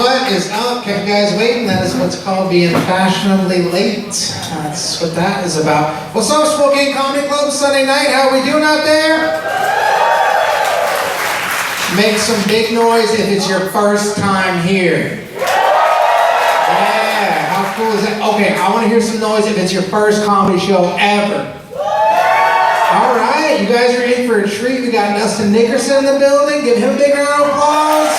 What is up? Kept you guys waiting. That is what's called being fashionably late. That's what that is about. What's up, Spokane Comedy Club Sunday night? How are we doing out there? Make some big noise if it's your first time here. Yeah, how cool is that? Okay, I want to hear some noise if it's your first comedy show ever. All right, you guys are in for a treat. We got Dustin Nickerson in the building. Give him a big round of applause.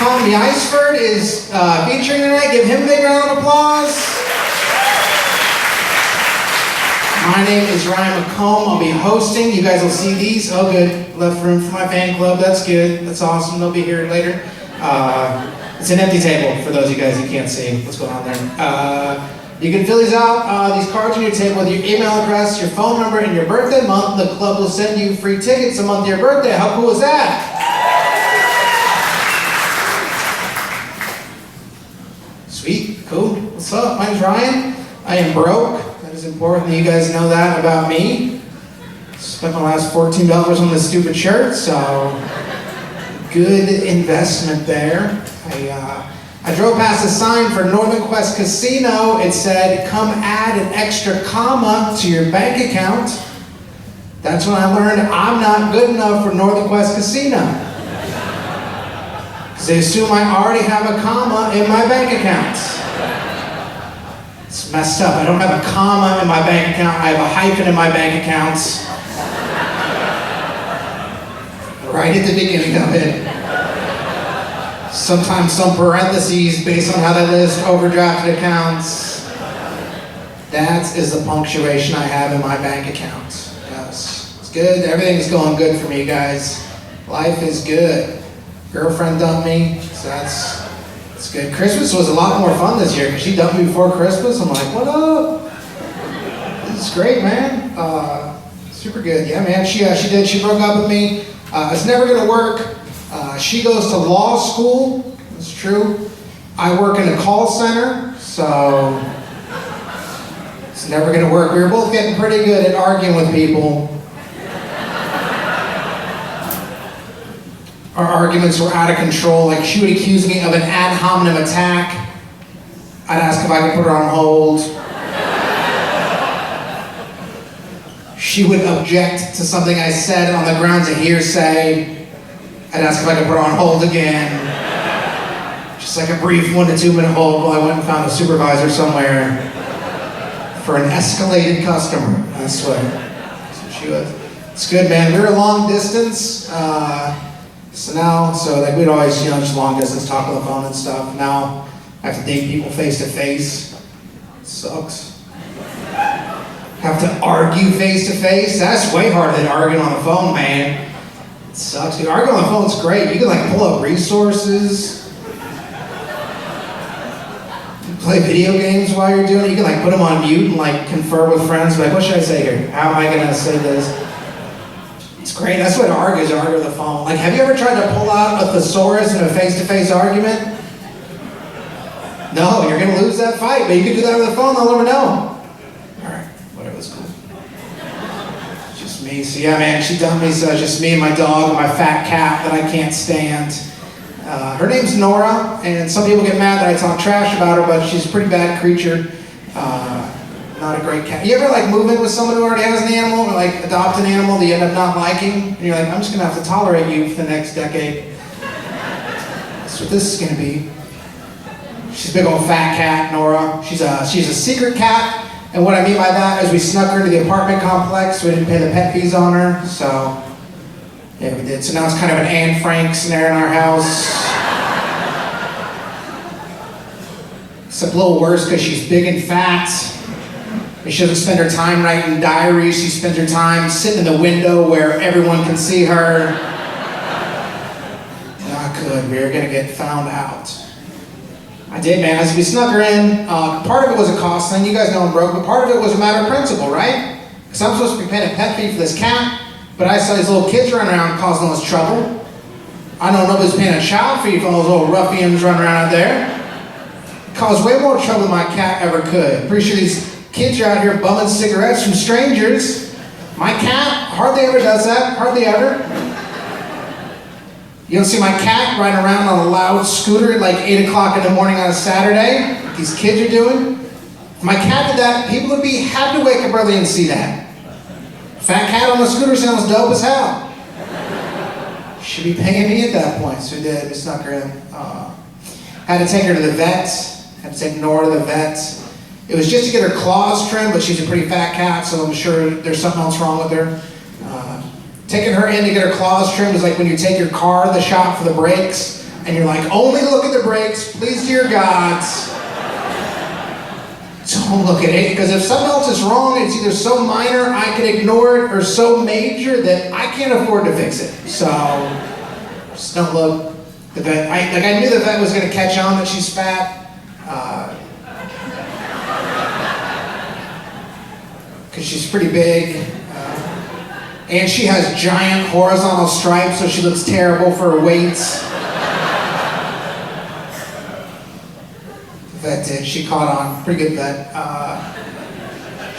Tommy Iceford is featuring tonight. Give him a big round of applause. My name is Ryan McComb. I'll be hosting. You guys will see these. Oh, good. Left room for my fan club. That's good. That's awesome. They'll be here later. It's an empty table for those of you guys who can't see what's going on there. You can fill these out, these cards on your table with your email address, your phone number, and your birthday month. The club will send you free tickets a month of your birthday. How cool is that? Sweet, cool. What's up? My name's Ryan. I am broke. That is important that you guys know that about me. Spent my last $14 on this stupid shirt, so good investment there. I drove past a sign for Northern Quest Casino. It said, come add an extra comma to your bank account. That's when I learned I'm not good enough for Northern Quest Casino. Because they assume I already have a comma in my bank account. It's messed up. I don't have a comma in my bank account. I have a hyphen in my bank account. Right at the beginning of it. Sometimes some parentheses based on how they list overdrafted accounts. That is the punctuation I have in my bank account. Yes, it's good. Everything's going good for me, guys. Life is good. Girlfriend dumped me, so that's good. Christmas was a lot more fun this year because she dumped me before Christmas. I'm like, what up? This is great, man. Super good. Yeah, man. She did. She broke up with me. It's never gonna work. She goes to law school, it's true. I work in a call center, so it's never gonna work. We were both getting pretty good at arguing with people. Our arguments were out of control. Like, she would accuse me of an ad hominem attack. I'd ask if I could put her on hold. She would object to something I said on the grounds of hearsay. I'd ask if I could put her on hold again. Just like a brief 1 to 2 minute hold while I went and found a supervisor somewhere for an escalated customer. That's what she was. It's good, man. We were long distance. So like we'd always, just long distance talk on the phone and stuff. Now I have to date people face to face. It sucks. Have to argue face to face. That's way harder than arguing on the phone, man. It sucks, dude. Arguing on the phone's great. You can like pull up resources. Play video games while you're doing it. You can like put them on mute and like confer with friends. Like, what should I say here? How am I gonna say this? It's great. That's what argue on the phone. Like, have you ever tried to pull out a thesaurus in a face-to-face argument? No, you're gonna lose that fight. But you can do that on the phone. They'll never know. All right, whatever. It's cool. Just me. So yeah, man, she dumped me, so it's just me and my dog and my fat cat that I can't stand. Her name's Nora, and some people get mad that I talk trash about her, but she's a pretty bad creature. Not a great cat. You ever like move in with someone who already has an animal, or like adopt an animal that you end up not liking, and you're like, I'm just gonna have to tolerate you for the next decade. That's what this is gonna be. She's a big old fat cat, Nora. She's a secret cat. And what I mean by that is we snuck her into the apartment complex. We didn't pay the pet fees on her, so yeah, we did. So now it's kind of an Anne Frank scenario in our house. Except a little worse because she's big and fat. And she doesn't spend her time writing diaries. She spends her time sitting in the window where everyone can see her. Not good. We're gonna get found out. I did, man. As we snuck her in, part of it was a cost thing. You guys know I'm broke, but part of it was a matter of principle, right? Because I'm supposed to be paying a pet fee for this cat, but I saw these little kids running around causing all this trouble. I know nobody's paying a child fee for all those little ruffians running around out there. It caused way more trouble than my cat ever could. Pretty sure these kids are out here bumming cigarettes from strangers. My cat hardly ever does that, hardly ever. You don't see my cat riding around on a loud scooter at like 8 o'clock in the morning on a Saturday, like these kids are doing. If my cat did that, people would be happy to wake up early and see that. Fat cat on the scooter sounds dope as hell. Should be paying me at that point, so did. We snuck her in. Had to take her to the vet. Had to take Nora to the vet. It was just to get her claws trimmed, but she's a pretty fat cat, so I'm sure there's something else wrong with her. Taking her in to get her claws trimmed is like when you take your car to the shop for the brakes, and you're like, only look at the brakes, please dear gods. Don't look at it, because if something else is wrong, it's either so minor I can ignore it, or so major that I can't afford to fix it. So, just don't look. The vet, I knew the vet was going to catch on that she's fat. Because she's pretty big. And she has giant horizontal stripes, so she looks terrible for her weights. The vet did. She caught on. Pretty good vet.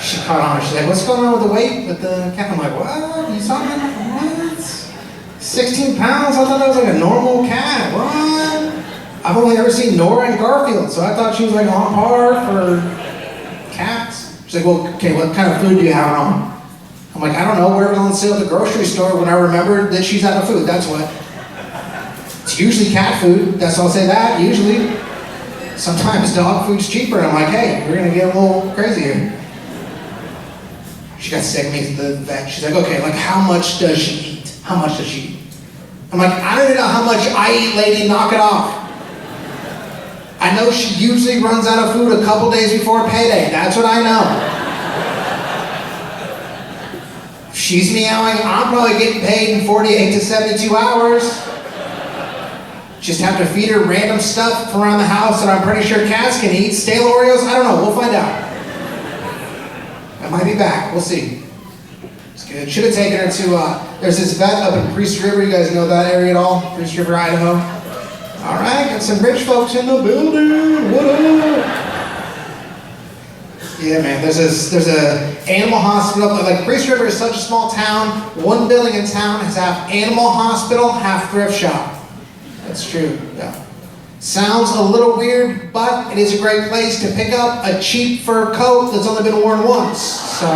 She caught on. She's like, what's going on with the weight with the cat? I'm like, what? You saw that? What? 16 pounds? I thought that was like a normal cat. What? I've only ever seen Nora and Garfield, so I thought she was like on par for cats. She's like, well, okay, what kind of food do you have her on? I'm like, I don't know, wherever on sale at the grocery store when I remembered that she's out of food, that's what. It's usually cat food, that's I'll say that, usually. Sometimes dog food's cheaper, and I'm like, hey, we're gonna get a little crazy here. She got sick of me at the vet. She's like, okay, like how much does she eat? How much does she eat? I'm like, I don't even know how much I eat, lady, knock it off. I know she usually runs out of food a couple days before payday, that's what I know. She's meowing, I'm probably getting paid in 48 to 72 hours. Just have to feed her random stuff from around the house that I'm pretty sure cats can eat. Stale Oreos, I don't know, we'll find out. I might be back, we'll see. It's good. Should have taken her to, there's this vet up in Priest River, you guys know that area at all? Priest River, Idaho. All right, got some rich folks in the building, what up? Yeah, man, there's a animal hospital, like Priest River is such a small town, one building in town has half animal hospital, half thrift shop. That's true, yeah. Sounds a little weird, but it is a great place to pick up a cheap fur coat that's only been worn once, so.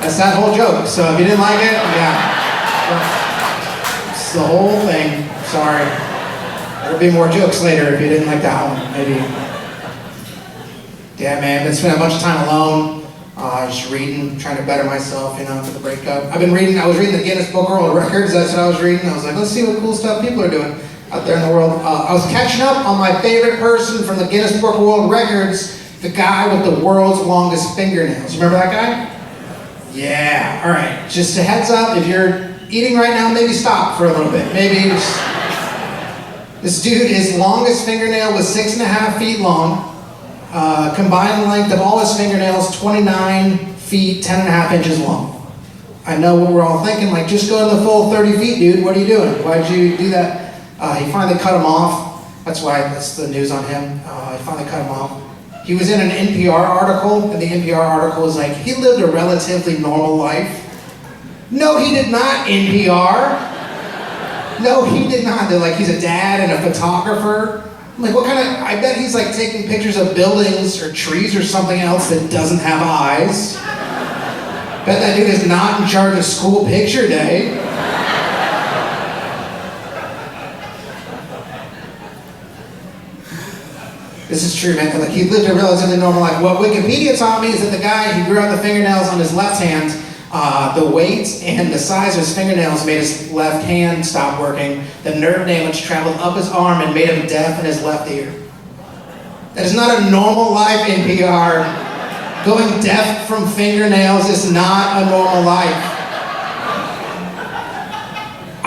That's that whole joke, so if you didn't like it, yeah. It's the whole thing. Sorry. There'll be more jokes later if you didn't like that one, maybe. Yeah, man, been spending a bunch of time alone, just reading, trying to better myself, for the breakup. I was reading the Guinness Book of World Records, that's what I was reading. I was like, let's see what cool stuff people are doing out there in the world. I was catching up on my favorite person from the Guinness Book of World Records, the guy with the world's longest fingernails. You remember that guy? Yeah, all right. Just a heads up, if you're eating right now, maybe stop for a little bit. Maybe just... This dude, his longest fingernail was 6.5 feet long. Combined length of all his fingernails, 29 feet, 10.5 inches long. I know what we're all thinking, like, just go to the full 30 feet, dude. What are you doing? Why'd you do that? He finally cut him off. That's the news on him. He finally cut him off. He was in an NPR article, and the NPR article was like, he lived a relatively normal life. No, he did not, NPR. No, he did not. They're like, he's a dad and a photographer. I'm like, what kind of, I bet he's like taking pictures of buildings or trees or something else that doesn't have eyes. Bet that dude is not in charge of school picture day. This is true, man. Like, he lived a relatively normal life. What Wikipedia taught me is that the guy who grew out the fingernails on his left hand, the weight and the size of his fingernails made his left hand stop working. The nerve damage traveled up his arm and made him deaf in his left ear. That is not a normal life, NPR. Going deaf from fingernails is not a normal life.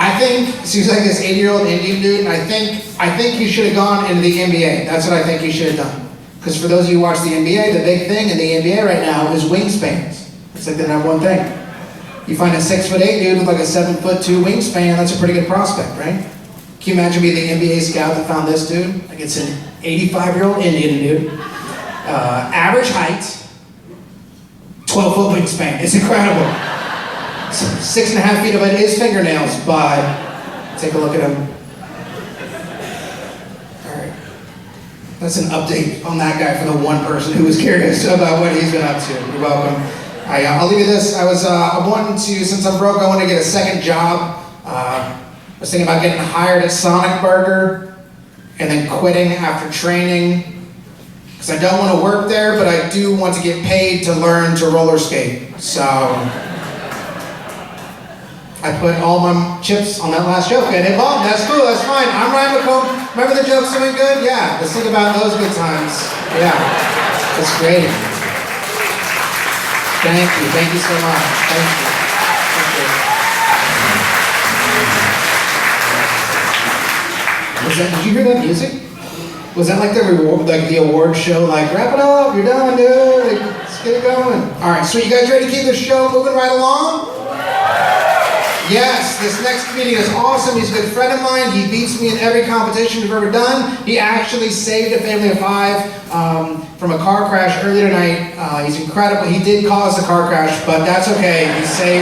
I think, so he's like this 80-year-old Indian dude, and I think he should have gone into the NBA. That's what I think he should have done. Because for those of you who watch the NBA, the big thing in the NBA right now is wingspans. It's like the number one thing. You find a 6'8" dude with like a 7'2" wingspan, that's a pretty good prospect, right? Can you imagine being the NBA scout that found this dude? Like, it's an 85-year-old Indian dude. Average height, 12-foot wingspan. It's incredible. 6.5 feet of it is fingernails, but take a look at him. All right. That's an update on that guy for the one person who was curious about what he's been up to. You're welcome. I'll leave you this. I wanted to, since I'm broke, I want to get a second job. I was thinking about getting hired at Sonic Burger and then quitting after training. Because I don't want to work there, but I do want to get paid to learn to roller skate. So I put all my chips on that last joke, and it bombed. That's cool, that's fine. I'm Ryan McComb. Remember the jokes doing good? Yeah, let's think about those good times. Yeah, that's great. Thank you so much. Thank you. Did you hear that music? Was that like the award show, like, wrap it up, you're done, dude, like, let's get it going. All right, so you guys ready to keep the show moving right along? Yes, this next comedian is awesome. He's a good friend of mine. He beats me in every competition we've ever done. He actually saved a family of 5 from a car crash earlier tonight. He's incredible. He did cause the car crash, but that's okay. He saved